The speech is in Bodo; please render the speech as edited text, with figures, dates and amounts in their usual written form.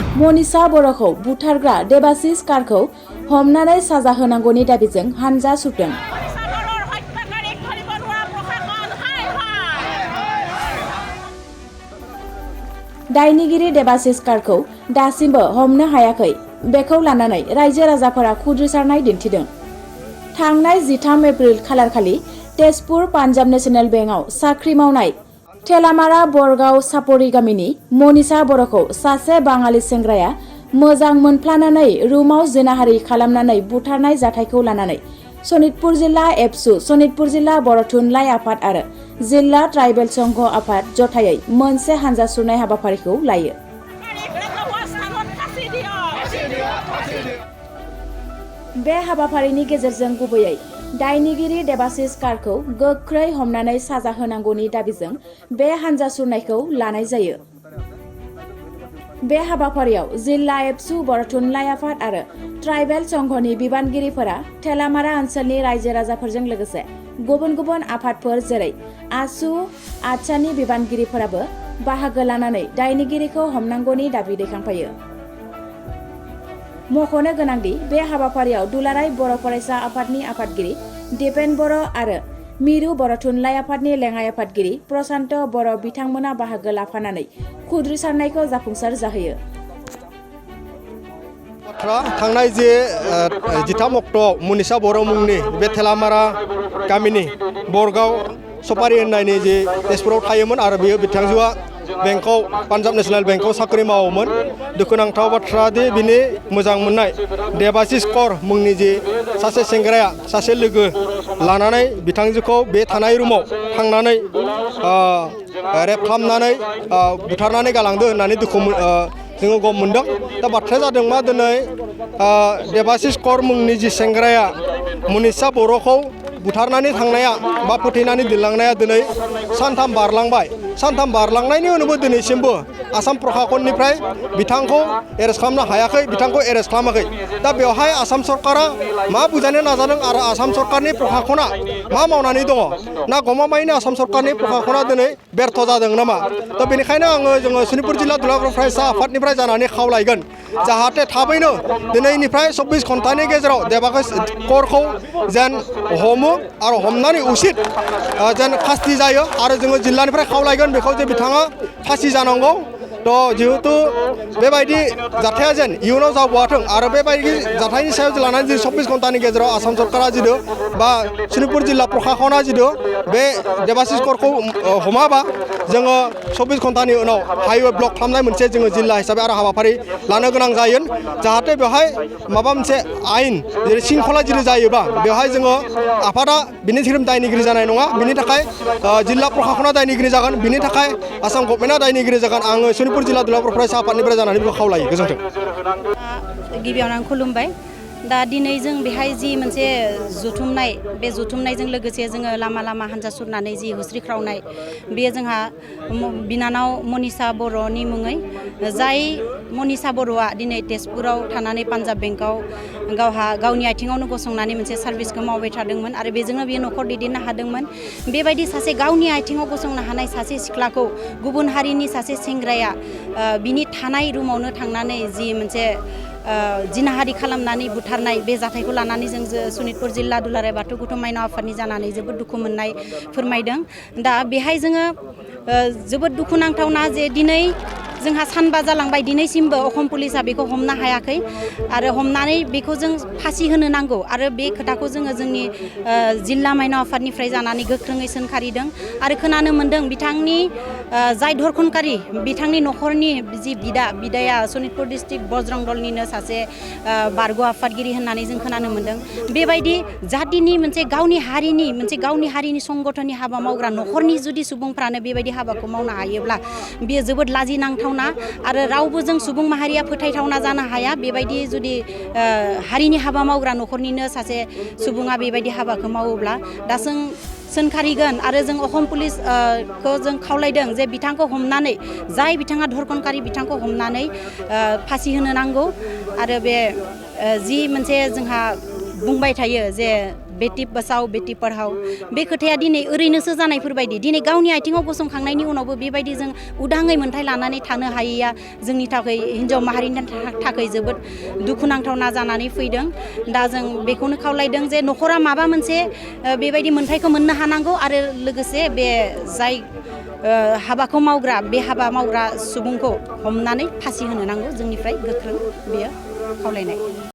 मनीषा बर'खौ बुथारग्रा देबाशिस कारखौ हमनानै साजा होनांगौनि दाबिजों हानजा सुरदों। दायनिगिरि देबाशिस कारखौ दासिमबो हमनो हायाखै। बेखौ लानानै रायजो राजाफोरा खुद्रिसारनाय दिन्थिदों। थांनाय 13 एप्रिल खालारखालि तेजपुर पान्जाब नेशनेल बेंकआव साख्रि मावनाय थेलामारा बरगाव सापरि गामिनि मनीषा बर'खौ सासे बाङालि सेंग्राया मोजां मोनफ्लानानै रुमाव जिनाहारि खालामनानै बुथारनाय जाथायखौ लानानै सनितपुर जिल्ला एबसु, सनितपुर जिल्ला बर' थुनलाइ आफाद आरो जिल्ला ट्राइबेल संघ आफाद जथायै मोनसे हानजा सुरनाय हाबाफारिखौ लायो। बे हाबाफारिनि गेजेरजों गुबैयै दायनिगिरि देबाशिस कारखौ गोख्रै हमनानै साजा होनांगौनि दाबिजों बे हानजा सुरनायखौ लानाय जायो। बे हाबाफारियाव जिल्ला एबसु बर' थुनलाइ आफाद आरो ट्राइबेल संघनि बिबानगिरिफोरा थेलामारा ओनसोलनि रायजो राजाफोरजों लोगोसे गुबुन गुबुन आफादफोर जेरै आसु, आदसानि बिबानगिरिफोराबो बाहागो लानानै दायनिगिरिखौ हमनांगौनि दाबि दैखांफायो। मख'नो गोनांदि बे हाबाफारियाव दुलाराय बर' फरायसा आफादनि आफादगिरि दिपेन बर' आरो मिरु बर' थुनलाइ आफादनि लेङाइ आफादगिरि प्रशान्त बर' बिथांमोना बाहागो लाफानानै खुद्रिसारनायखौ जाफुंसार जाहोयो। थांनाय जे 13 अक्ट'आव मनीषा बर' मुंनि बे थेलामारा गामिनि बरगाव सपारि होननायनि जे तेजपुराव थायोमोन आरो बेयो बिथांजोआ बेंकआव पान्जाब नेशनेल बेंकआव साख्रि मावोमोन। दुखुनांथाव बाथ्रा दि बिनि मोजां मोननाय देबाशिस कर मुंनि जे सासे सेंग्राया सासे लोगो लानानै बिथांजोखौ बे थानाय रुमाव थांनानै रेप खालामनानै बुथारनानै गालांदो होननानै जोङो गम मोनदों। दा बाथ्राया जादों मा दिनै देबाशिस कर मुंनि जि सेंग्राया मनीषा बर'खौ बुथारनानै थांनाया बा फोथैनानै दोनलांनाया दिनै सानथाम बारलांबाय। सानथाम बारलांनायनि उनावबो दिनैसिमबो आसाम प्रशासननिफ्राय बिथांखौ एरेस्ट खालामनो हायाखै, बिथांखौ एरेस्ट खालामाखै। दा बेवहाय आसाम सरकारा मा बुजायनो नाजादों आरो आसाम सरकारनि प्रशासना मा मावनानै दङ ना गमामायैनो आसाम सरकारनि प्रशासना दिनै बेर्थ जादों नामा? दा बेनिखायनो जोङो सनितपुर जिल्ला दुलाराय फरायसा आफादनिफ्राय जानानै खावलायगोन जाहाथे थाबैनो दिनैनिफ्राय 24 घन्टानि गेजेराव देबाशिस करखौ जेन हमो आरो हमनानै उचित जेन फासि जायो आरो जोङो जिल्लानिफ्राय खावलायगोन बेखौ जे बिथाङा फासि जानांगौ। थ' जिहेतु बेबायदि जाथाया जेन इयुनाव जाबावाथों आरो बेबायदि जाथायनि सायाव लानानै जि 24 घन्टानि गेजेराव आसाम सरकारा जिदु बा सनितपुर जिल्ला प्रशासना जिदु बे देबाशिस करखौ हमाबा जोङो 24 घन्टानि उनाव हाइवे ब्लक खालामनाय मोनसे जोङो जिल्ला हिसाबै आरो हाबाफारि लानो गोनां जागोन। जाहाथे बेवहाय माबा मोनसे आयेन जेरै शृंखला जुदि जायोबा बेवहाय जोङो आफादा बिनि धोरोम दायनिगिरि जानाय नङा। बिनि थाखाय जिल्ला प्रशासना दायनिगिरि जागोन, बिनि थाखाय आसाम गभर्नमेन्टआ दायनिगिरि जागोन। आङो सनितपुर जिल्ला दुलाराय फरायसा आफादनिफ्राय जानानै बेखौ खावलायो। गोजोन्थों। गिबियावनो आं खुलुमबाय। दा दिनै जों बेहाय जि मोनसे जुथुमनाय, बे जुथुमनायजों लोगोसे जोङो लामा लामा हान्जा सुरनानै जि हुस्रिख्रावनाय बेयो जोंहा बिनानाव मनीषा बर'नि मुङै, जाय मनीषा बर'आ दिनै तेजपुराव थानानै पान्जाब बेंकआव गावनि आथिङावनो गसंनानै मोनसे सार्भिसखौ मावबाय थादोंमोन आरो बेजोंनो बियो न'खर दैदेननो हादोंमोन। बेबायदि सासे गावनि आथिङाव गसंनो हानाय सासे सिख्लाखौ गुबुन हारिनि सासे सेंग्राया बिनि थानाय रुमावनो थांनानै जि मोनसे जिनाहारि खालामनानै बुथारनाय बे जाथायखौ लानानै जों सनितपुर जिल्ला दुलाराय बाथौ गौथुम माइनाव आफादनि जानानै जोबोद दुखु मोननाय फोरमायदों। दा बेहाय जोङो जोबोद दुखु नांथावना जे दिनै जोंहा सानबा जालांबाय, दिनैसिमबो असम पुलिसा बेखौ हमनो हायाखै आरो हमनानै बेखौ जों फासि होनो नांगौ आरो बे खोथाखौ जोङो जोंनि जिल्ला माइनाव आफादनिफ्राय जानानै गोख्रोङै सोंखारिदों आरो खोनानो मोन्दों बिथांनि जाय धरखनकारि बिथांनि न'खरनि जि बिदाया सनितपुर डिस्ट्रिक्ट बजरं दलनिनो सासे बारग' आफादगिरि होननानै जों खोनानो मोन्दों। बेबायदि जातिनि मोनसे गावनि हारिनि संगठननि हाबा मावग्रा न'खरनि जुदि सुबुंफ्रानो बेबायदि हाबाखौ मावनो हायोब्ला बेयो जोबोद लाजिनांथावना आरो रावबो जों सुबुं माहारिया फोथायथावना जानो हाया। बेबायदि जुदि हारिनि हाबा मावग्रा न'खरनिनो सासे सुबुङा बेबायदि हाबाखौ मावोब्ला दा जों सोंखारिगोन आरो जों असम पुलिसखौ जों खावलायदों जे बिथांखौ हमनानै, जाय बिथाङा धरखनकारि बिथांखौ हमनानै फासि होनो नांगौ आरो बे जि मोनसे जोंहा बुंबाय थायो जे बेटि बचाओ बेटि पढ़ाओ बे खोथाया दिनै ओरैनोसो जानायफोरबायदि दिनै गावनि आथिङाव गसंखांनायनि उनावबो बेबायदि जों उदाङै मोन्थाय लानानै थानो हायैया जोंनि थाखाय हिन्जाव माहारिनि थाखाय जोबोद दुखुनांथावना जानानै फैदों दा जों बेखौनो खावलायदों जे न'खरा माबा मोनसे बेबायदि मोन्थायखौ मोननो हानांगौ आरो लोगोसे बे जाय हाबाखौ मावग्रा बे हाबा मावग्रा सुबुंखौ हमनानै फासि होनो नांगौ जोंनिफ्राय गोख्रों बेयो खावलायनाय।